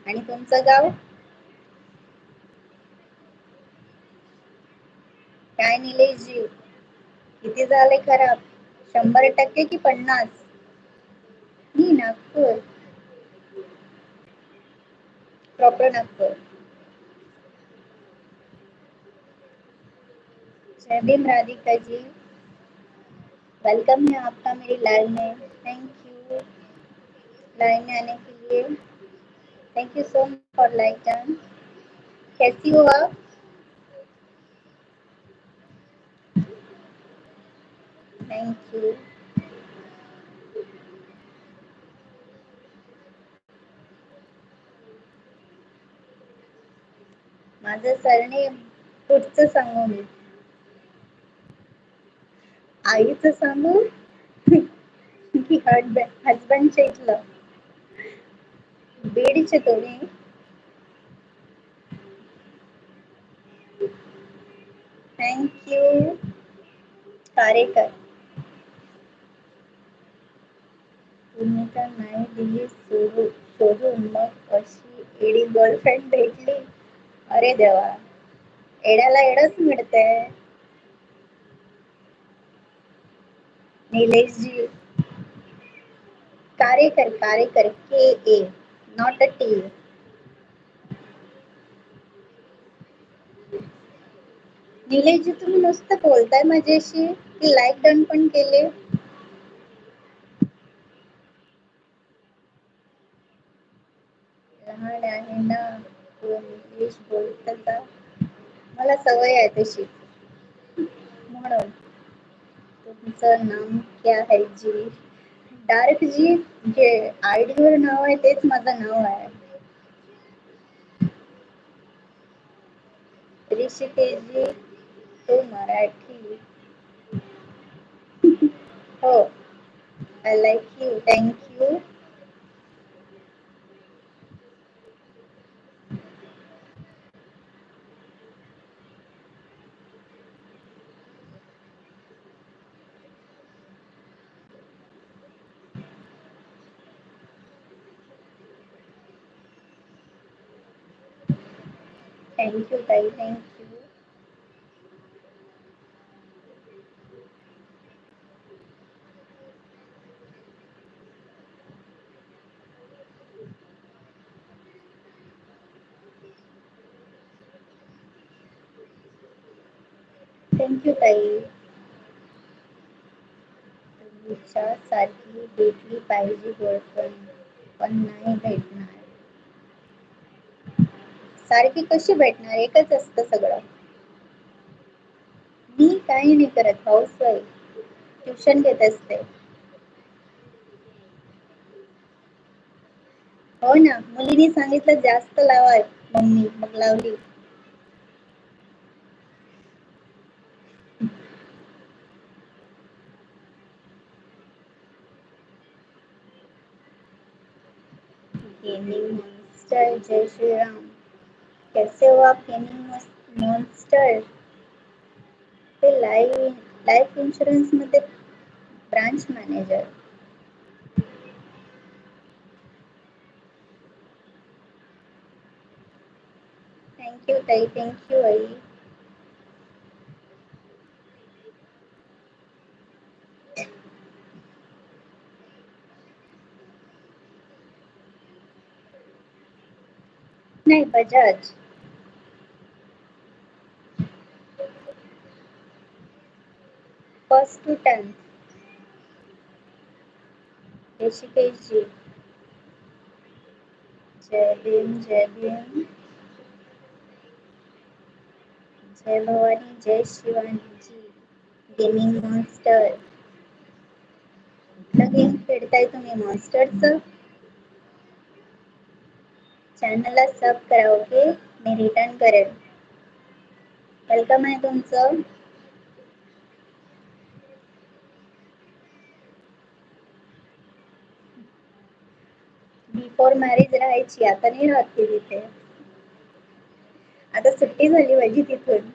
आणि तुमचं गाव? काय निलेशजी, किती झाले खराब? 100% की 50? मी नागपूर. प्रॉपर नागपूर. जय भीम राधिका जी, वेलकम है आपका मेरी लाइव में। थैंक यू लाइव में आने के लिए। Thank you so much for like done. कैसी हो आप? Thank you. माझं सरनेम पुढचं सांगू मी? आईचं सांगू की हजबंडच्या इथलं? बीडचे तुम्ही? Thank you Karekar. तुम्ही तर नाही दिली शोधून, मग अशी एडी गर्लफ्रेंड भेटली. अरे देवा, एड्याला एडच मिळते. निलेशजी, कारेकर के ए, नॉट अ टी. निलेशजी, तुम्ही नुसतं बोलताय माझ्याशी की लाईक डन पण केले? लहान आहे ना तो, इंग्लिश बोलता. मला सवय आहे तशी म्हणून. तुमचं नाम क्या है जी? डायरेक्ट जी जे आयडी वर नाव आहे तेच माझं नाव आहे. ऋषिकेश जी, तो मराठी. हो, I like you. Thank you. Thank you ताई, थँक यू. थँक्यू ताई. तुमच्या सारखी भेटली पाहिजे गर्लफ्रेंड, पण नाही भेटणार. सारखी कशी भेटणार? एकच असतं सगळं. मी काही नाही करत, हाऊसवाईफ. ट्युशन घेत असते. हो ना, मुलीने सांगितलं जास्त लावाय मम्मी, मग लावली. गेमिंग मॉन्स्टर, जय श्री राम. कैसे हो आप गेमिंग मॉन्स्टर? ते लाईफ इन्शुरन्स मध्ये ब्रांच मॅनेजर. थँक्यू ताई, थँक्यू आई. नाही, Bajaj. First to 10th. Hrishikesh ji, जय भीम, जय भीम. जय भवानी, जय शिवानी जी. Gaming monster. कुठलं गेम खेळताय तुम्ही मॉन्स्टरचं? चॅनलला सब करा, ओके? मी रिटर्न करेन. वेलकम आहे तुमचं. बिफोर मॅरेज राहायची, आता नाही राहत ती तिथे. आता सुट्टी झाली माझी तिथून.